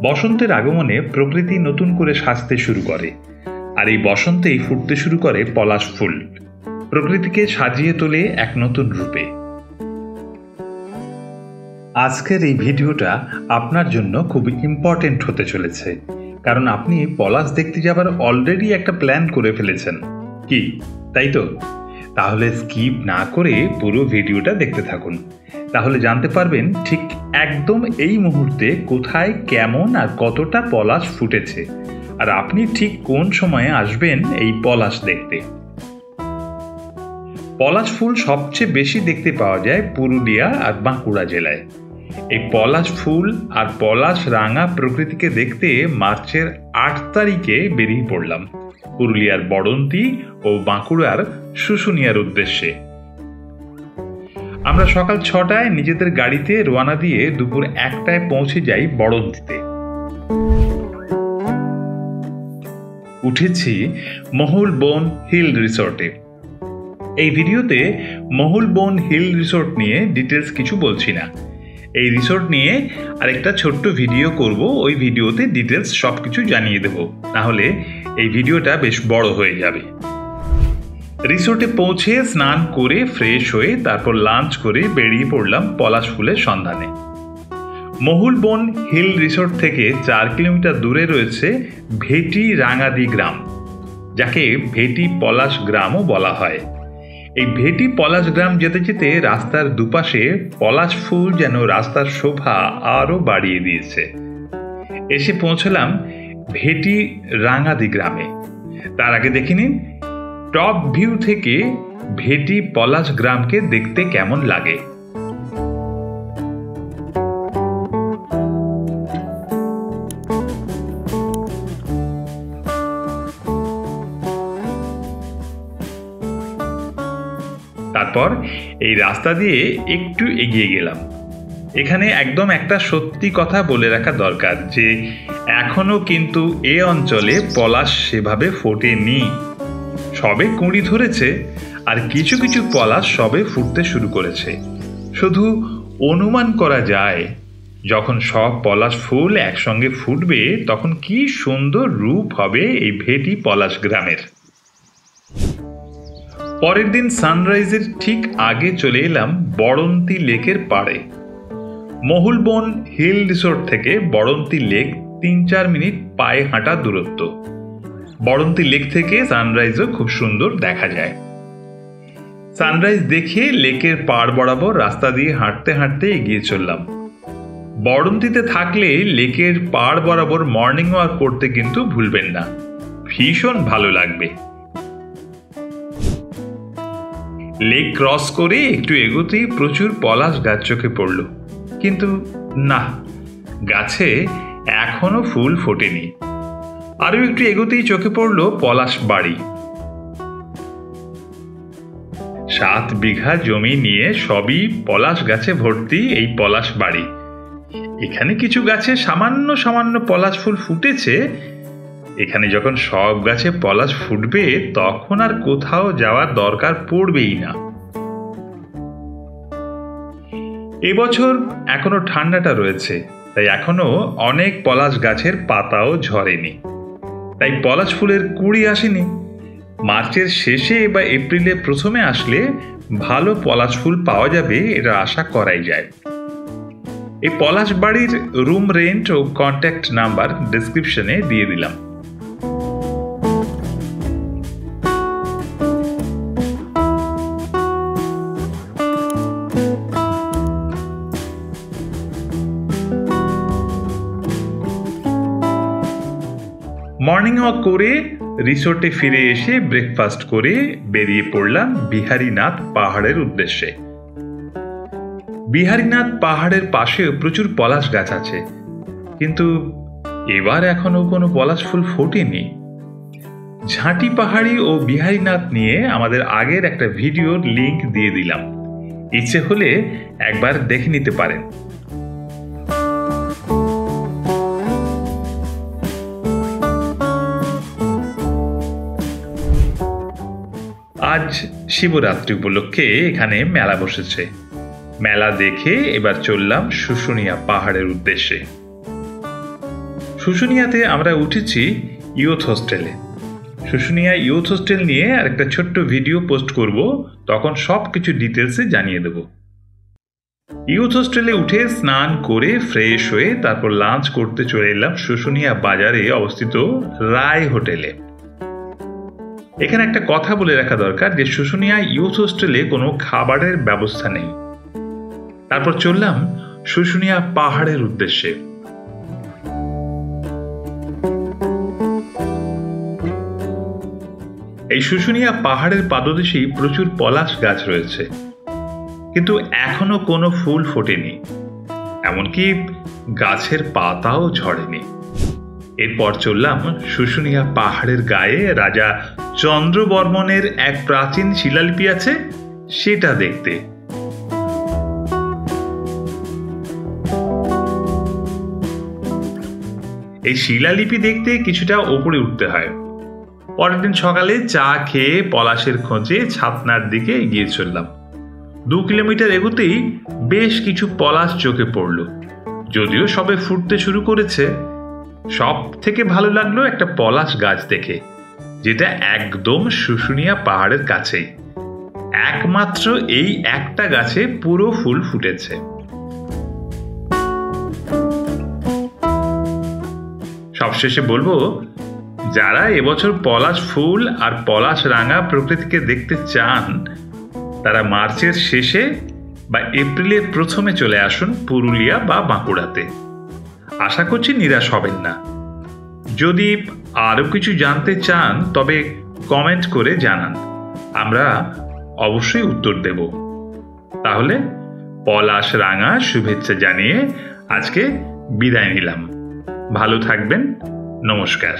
বসন্তের আগমনে প্রকৃতি নতুন করে সাজতে শুরু করে, আর এই বসন্তেই ফুটতে শুরু করে পলাশ ফুল, প্রকৃতিকে সাজিয়ে তোলে এক নতুন রূপে। আজকের এই ভিডিওটা আপনার জন্য খুব ইম্পর্টেন্ট হতে চলেছে, কারণ আপনি পলাশ দেখতে যাবার অলরেডি একটা প্ল্যান করে ফেলেছেন, কি তাই তো? তাহলে স্কিপ না করে পুরো ভিডিওটা দেখতে থাকুন, তাহলে জানতে পারবেন ঠিক একদম এই মুহূর্তে কোথায়, কেমন আর কতটা পলাশ ফুটেছে, আর আপনি ঠিক কোন সময়ে আসবেন এই পলাশ দেখতে। পলাশ ফুল সবচেয়ে বেশি দেখতে পাওয়া যায় পুরুলিয়া আর বাঁকুড়া জেলায়। এই পলাশ ফুল আর পলাশ রাঙা প্রকৃতিকে দেখতে মার্চের 8 তারিখে বেরিয়ে পড়লাম পুরুলিয়ার বড়ন্তি ও বাঁকুড়ার শুশুনিয়ার উদ্দেশ্যে। আমরা সকাল 6টায় নিজেদের গাড়িতে রওনা দিয়ে দুপুর 1টায় পৌঁছে যাই বড়ন্তিতে। উঠেছি মহুলবন হিল রিসোর্টে। এই ভিডিওতে মহুলবন হিল রিসোর্ট নিয়ে ডিটেলস কিছু বলছি না। এই রিসোর্ট নিয়ে আরেকটা ছোট্ট ভিডিও করব, ওই ভিডিওতে ডিটেলস সবকিছু জানিয়ে দেব, নাহলে এই ভিডিওটা বেশ বড় হয়ে যাবে। রিসোর্টে পৌঁছে স্নান করে ফ্রেশ হয়ে তারপর লাঞ্চ করে বেরিয়ে পড়লাম পলাশ ফুলের সন্ধানে। মহুলবন হিল রিসোর্ট থেকে 4 কিলোমিটার দূরে রয়েছে ভেটি রাঙাদি গ্রাম, যাকে ভেটি পলাশ গ্রামও বলা হয়। এই ভেটি পলাশ গ্রাম যেতে যেতে রাস্তার দুপাশে পলাশ ফুল যেন রাস্তার শোভা আরো বাড়িয়ে দিয়েছে। এসে পৌঁছলাম ভেটি রাঙাদি গ্রামে। তার আগে দেখে নিন টপ ভিউ থেকে ভেটি পলাশ গ্রামকে দেখতে কেমন লাগে। তারপর এই রাস্তা দিয়ে একটু এগিয়ে গেলাম। এখানে একদম একটা সত্যি কথা বলে রাখা দরকার যে এখনো কিন্তু এ অঞ্চলে পলাশ সেভাবে ফোটেনি। সবে কুঁড়ি ধরেছে আর কিছু কিছু পলাশ সবে ফুটতে শুরু করেছে। শুধু অনুমান করা যায় যখন সব পলাশ ফুল একসঙ্গে ফুটবে তখন কি সুন্দর রূপ হবে এই ভেটি পলাশ গ্রামের। পরের দিন সানরাইজের ঠিক আগে চলে এলাম বড়ন্তি লেকের পাড়ে। মহুলবন হিল রিসোর্ট থেকে বড়ন্তি লেক 3-4 মিনিট পায়ে হাঁটা দূরত্ব। বড়ন্তি লেক থেকে সানরাইজও খুব সুন্দর দেখা যায়। সানরাইজ দেখে লেকের পাড় বরাবর রাস্তা দিয়ে হাঁটতে হাঁটতে এগিয়ে চললাম। বড়ন্তিতে থাকলে লেকের পাড় বরাবর মর্নিং ওয়াক করতে কিন্তু ভুলবেন না, ভীষণ ভালো লাগবে। লেক ক্রস করে একটু এগোতেই প্রচুর পলাশ গাছ চোখে পড়ল, কিন্তু না, গাছে এখনো ফুল ফোটেনি। আরো একটু এগোতেই চোখে পড়ল পলাশ বাড়ি। 7 বিঘা জমি নিয়ে সবই পলাশ গাছে ভর্তি এই পলাশ বাড়ি। এখানে কিছু গাছে সামান্য সামান্য পলাশ ফুল ফুটেছে। এখানে যখন সব গাছে পলাশ ফুটবে তখন আর কোথাও যাওয়ার দরকার পড়বেই না। এবছর এখনো ঠান্ডাটা রয়েছে, তাই এখনো অনেক পলাশ গাছের পাতাও ঝরেনি, তাই পলাশ ফুলের কুঁড়ি আসেনি। মার্চের শেষে বা এপ্রিলে প্রথমে আসলে ভালো পলাশ ফুল পাওয়া যাবে, এটা আশা করাই যায়। এই পলাশ বাড়ির রুম রেন্ট ও কন্ট্যাক্ট নাম্বার ডেসক্রিপশনে দিয়ে দিলাম। মর্নিং ওয়াক করে রিসোর্টে ফিরে এসে ব্রেকফাস্ট করে বেরিয়ে পড়লাম বিহারীনাথ পাহাড়ের উদ্দেশ্যে। বিহারীনাথ পাহাড়ের পাশে প্রচুর পলাশ গাছ আছে, কিন্তু এবার এখনো কোনো পলাশ ফুল ফোটেনি। ঝাঁটি পাহাড়ি ও বিহারীনাথ নিয়ে আমাদের আগের একটা ভিডিওর লিংক দিয়ে দিলাম, ইচ্ছে হলে একবার দেখে নিতে পারেন। আজ শিবরাত্রি উপলক্ষে এখানে মেলা বসেছে। মেলা দেখে এবার চললাম শুশুনিয়া পাহাড়ের উদ্দেশ্যে। শুশুনিয়াতে আমরা উঠেছি ইউথ হোস্টেলে। শুশুনিয়া ইউথ হোস্টেল নিয়ে আরেকটা ছোট্ট ভিডিও পোস্ট করব, তখন সব কিছু ডিটেলসে জানিয়ে দেব। ইউথ হোস্টেলে উঠে স্নান করে ফ্রেশ হয়ে তারপর লাঞ্চ করতে চলে এলাম শুশুনিয়া বাজারে অবস্থিত রায় হোটেলে। এখানে একটা কথা বলে রাখা দরকার যে শুশুনিয়া ইউথ হোস্টেলে কোনো খাবারের ব্যবস্থা নেই। তারপর চললাম শুশুনিয়া পাহাড়ের উদ্দেশ্যে। এই শুশুনিয়া পাহাড়ের পাদদেশেই প্রচুর পলাশ গাছ রয়েছে, কিন্তু এখনো কোনো ফুল ফোটেনি, এমনকি গাছের পাতাও ঝরেনি। এরপর চললাম শুশুনিয়া পাহাড়ের গায়ে রাজা চন্দ্রবর্মনের এক প্রাচীন শিলালিপি আছে, সেটা দেখতে। এই শিলালিপি দেখতে কিছুটা ওপরে উঠতে হয়। পরের দিন সকালে চা খেয়ে পলাশের খোঁজে ছাতনার দিকে এগিয়ে চললাম। 2 কিলোমিটার এগোতেই বেশ কিছু পলাশ চোখে পড়ল, যদিও সবে ফুটতে শুরু করেছে। সব থেকে ভালো লাগলো একটা পলাশ গাছ দেখে, যেটা একদম শুশুনিয়া পাহাড়ের কাছেই। একমাত্র এই একটা গাছে পুরো ফুল ফুটেছে। সবশেষে বলবো, যারা এবছর পলাশ ফুল আর পলাশ রাঙা প্রকৃতিকে দেখতে চান, তারা মার্চের শেষে বা এপ্রিলের প্রথমে চলে আসুন পুরুলিয়া বা বাঁকুড়াতে। আশা করছি নিরাশ হবেন না। যদি আরো কিছু জানতে চান তবে কমেন্ট করে জানান, আমরা অবশ্যই উত্তর দেব। তাহলে পলাশ রাঙা শুভেচ্ছা জানিয়ে আজকে বিদায় নিলাম। ভালো থাকবেন। নমস্কার।